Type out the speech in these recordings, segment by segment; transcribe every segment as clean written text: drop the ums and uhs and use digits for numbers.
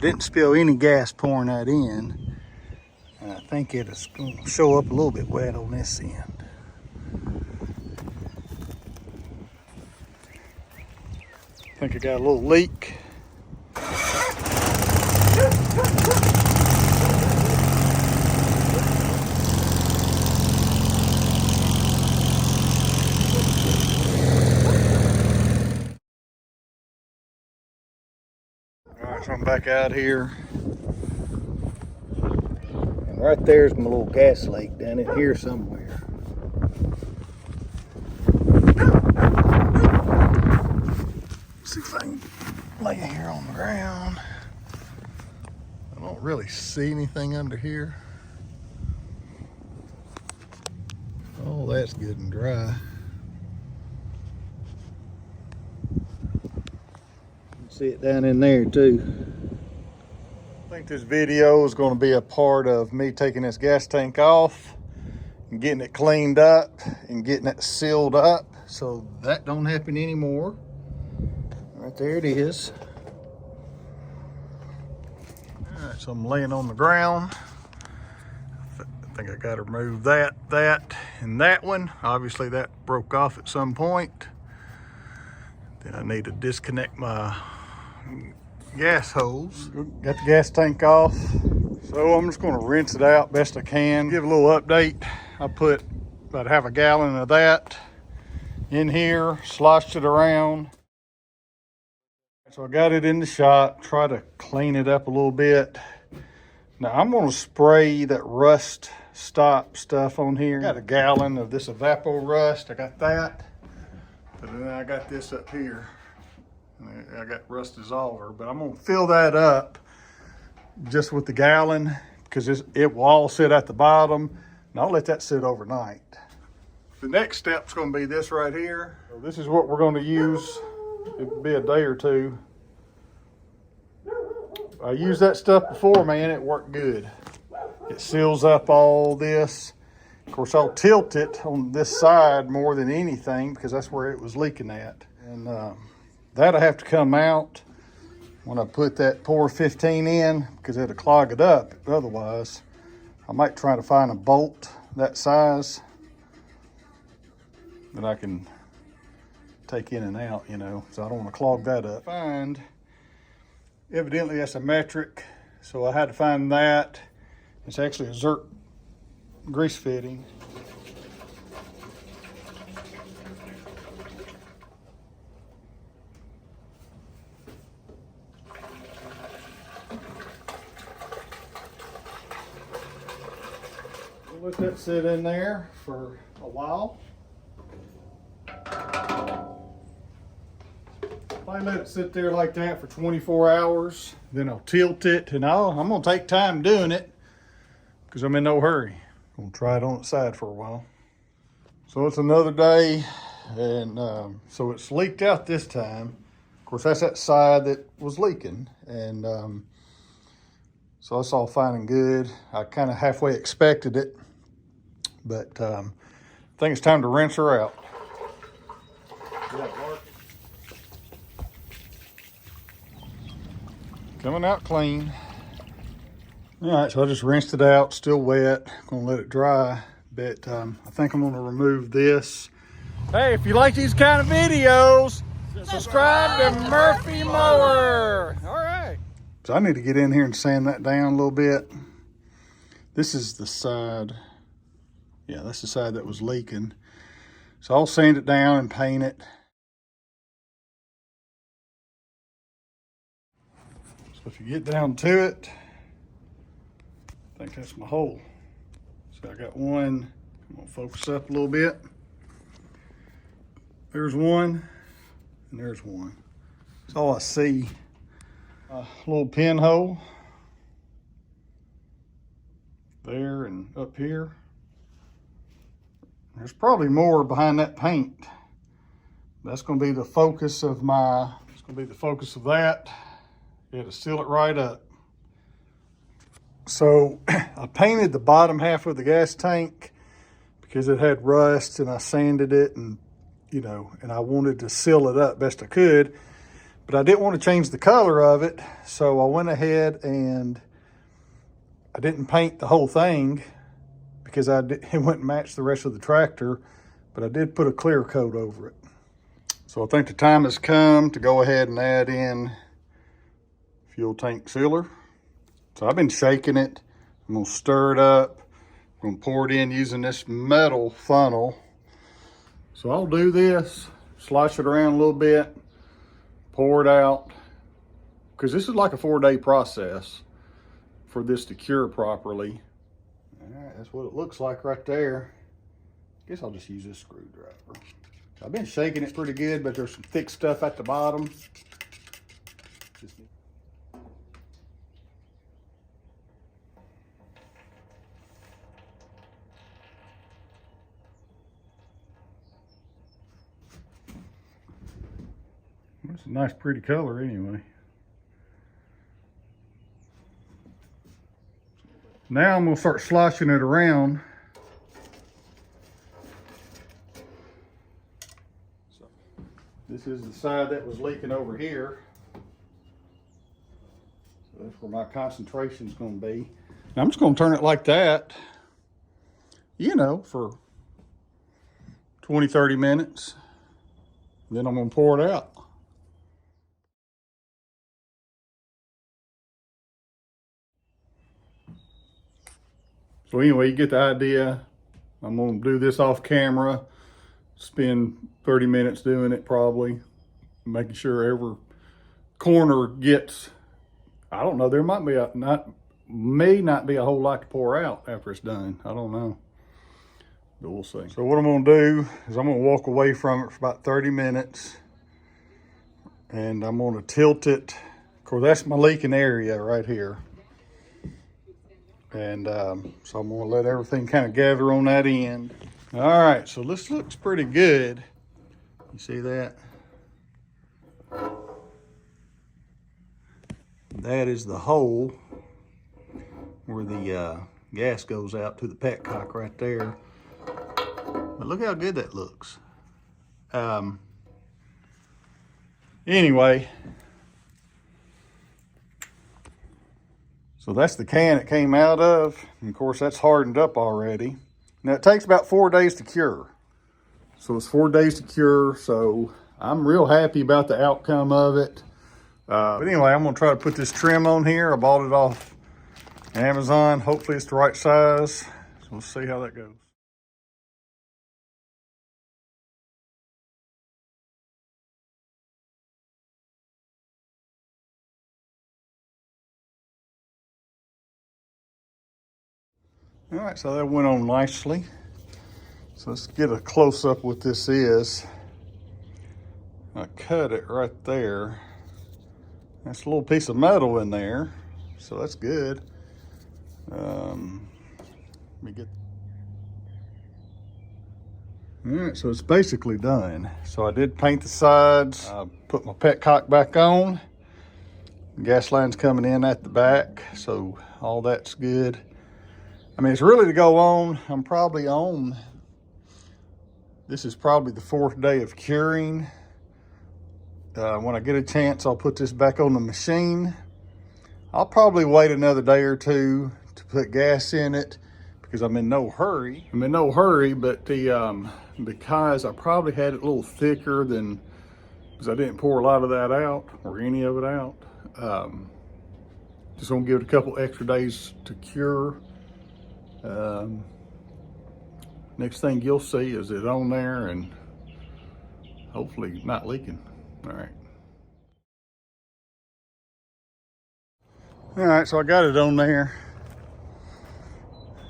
didn't spill any gas pouring that in. And I think it is going to show up a little bit wet on this end. I think I got a little leak. So I'm back out here. And right there's my little gas leak down in here somewhere. See if I can lay it here on the ground. I don't really see anything under here. Oh, that's good and dry. See it down in there too. I think this video is going to be a part of me taking this gas tank off and getting it cleaned up and getting it sealed up so that don't happen anymore. Right there it is. All right, so I'm laying on the ground. I think I got to remove that, and that one. Obviously that broke off at some point. Then I need to disconnect my gas hose. Got the gas tank off. So I'm just going to rinse it out best I can. Give a little update. I put about half a gallon of that in here, sloshed it around. So I got it in the shop, try to clean it up a little bit. Now I'm going to spray that rust stop stuff on here. Got a gallon of this Evapor Rust. I got that. But then I got this up here. I got rust dissolver, but I'm gonna fill that up just with the gallon because it will all sit at the bottom, and I'll let that sit overnight. The next step's gonna be this right here. So this is what we're gonna use. It'll be a day or two. I used that stuff before, man, it worked good. It seals up all this. Of course, I'll tilt it on this side more than anything because that's where it was leaking at. And that'll have to come out when I put that pour 15 in because it'll clog it up. Otherwise, I might try to find a bolt that size that I can take in and out, you know, so I don't want to clog that up. Evidently that's a metric, so I had to find that. It's actually a Zerk grease fitting. Let that sit in there for a while. If I let it sit there like that for 24 hours, then I'll tilt it, and I'm gonna take time doing it because I'm in no hurry. I'm gonna try it on its side for a while. So it's another day, and so it's leaked out this time. Of course, that's that side that was leaking, and so that's all fine and good. I kind of halfway expected it. But I think it's time to rinse her out. Coming out clean. All right, so I just rinsed it out, still wet. Gonna let it dry, but I think I'm gonna remove this. Hey, if you like these kind of videos, subscribe to Murphy Mower. All right. So I need to get in here and sand that down a little bit. This is the side. Yeah, that's the side that was leaking. So I'll sand it down and paint it. So if you get down to it, I think that's my hole. So I got one. I'm gonna focus up a little bit. There's one, and there's one. That's all I see. A little pinhole there and up here. There's probably more behind that paint. That's going to be the focus of that. It'll seal it right up. So I painted the bottom half of the gas tank because it had rust, and I sanded it, and you know, and I wanted to seal it up best I could. but I didn't want to change the color of it. So I went ahead and I didn't paint the whole thing because it wouldn't match the rest of the tractor, but I did put a clear coat over it. So I think the time has come to go ahead and add in fuel tank sealer. So I've been shaking it. I'm gonna stir it up. I'm gonna pour it in using this metal funnel. So I'll do this, slosh it around a little bit, pour it out, because this is like a 4-day process for this to cure properly. All right, that's what it looks like right there. I guess I'll just use this screwdriver. I've been shaking it pretty good, but there's some thick stuff at the bottom. It's a nice pretty color anyway. Now I'm gonna start sloshing it around. So this is the side that was leaking over here. So that's where my concentration is gonna be. Now I'm just gonna turn it like that, you know, for 20, 30 minutes. Then I'm gonna pour it out. So anyway, you get the idea. I'm gonna do this off camera, spend 30 minutes doing it probably, making sure every corner gets, I don't know, there might be may not be a whole lot to pour out after it's done. I don't know, but we'll see. So what I'm gonna do is I'm gonna walk away from it for about 30 minutes and I'm gonna tilt it. Of course, that's my leaking area right here. And so I'm gonna let everything kind of gather on that end. All right, so this looks pretty good. You see that? That is the hole where the gas goes out to the petcock right there. But look how good that looks. Anyway, so that's the can it came out of. And of course, that's hardened up already. Now, it takes about 4 days to cure. So it's 4 days to cure. So I'm real happy about the outcome of it. But anyway, I'm gonna try to put this trim on here. I bought it off Amazon. Hopefully it's the right size. So we'll see how that goes. All right, so that went on nicely. So let's get a close-up what this is. I cut it right there. That's a little piece of metal in there, so that's good. Let me get. All right, so it's basically done. So I did paint the sides. I put my petcock back on. Gas line's coming in at the back, so all that's good. I mean, it's really to go on. I'm probably on, this is probably the 4th day of curing. When I get a chance, I'll put this back on the machine. I'll probably wait another day or two to put gas in it because I'm in no hurry. I'm in no hurry, but because I probably had it a little thicker than, because I didn't pour a lot of that out or any of it out. Just gonna give it a couple extra days to cure. Next thing you'll see is it on there and hopefully not leaking. All right. All right, so I got it on there.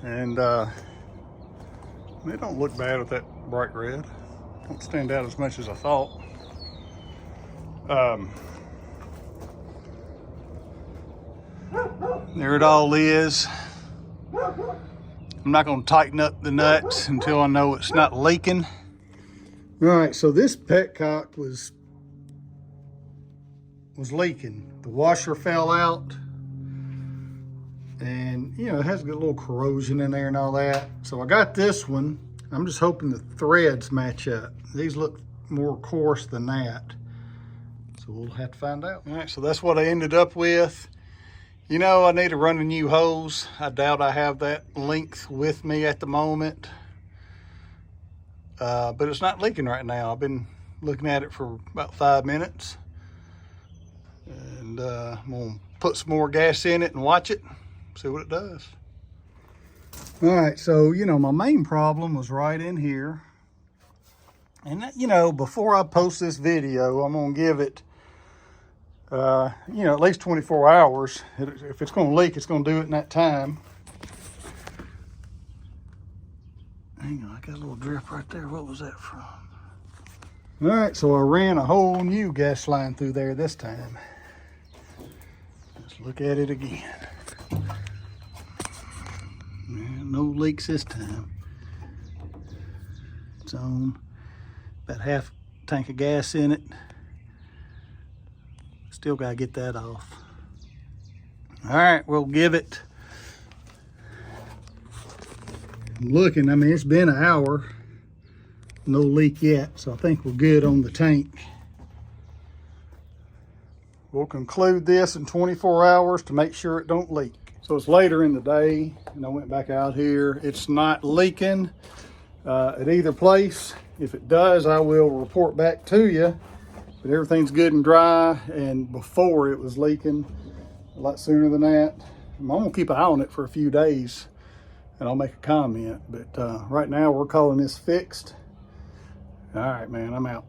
And it don't look bad with that bright red. Don't stand out as much as I thought. There it all is. I'm not gonna tighten up the nuts until I know it's not leaking. All right, so this petcock was leaking. The washer fell out and you know, it has a good little corrosion in there and all that. So I got this one. I'm just hoping the threads match up. These look more coarse than that. So we'll have to find out. All right, so that's what I ended up with. You know, I need to run a new hose. I doubt I have that length with me at the moment. But it's not leaking right now. I've been looking at it for about 5 minutes. And I'm gonna put some more gas in it and watch it, see what it does. All right, so, you know, my main problem was right in here. And, you know, before I post this video, I'm gonna give it, you know, at least 24 hours. If it's gonna leak, it's gonna do it in that time. Hang on, I got a little drip right there. What was that from? All right, so I ran a whole new gas line through there this time. Let's look at it again. No leaks this time. It's on. About half a tank of gas in it. Still gotta get that off. All right, we'll give it. I'm looking, I mean, it's been an hour. No leak yet, so I think we're good on the tank. We'll conclude this in 24 hours to make sure it don't leak. So it's later in the day, and I went back out here. It's not leaking at either place. If it does, I will report back to you. But everything's good and dry, and before it was leaking a lot sooner than that. I'm gonna keep an eye on it for a few days, and I'll make a comment. But right now, we're calling this fixed. All right, man, I'm out.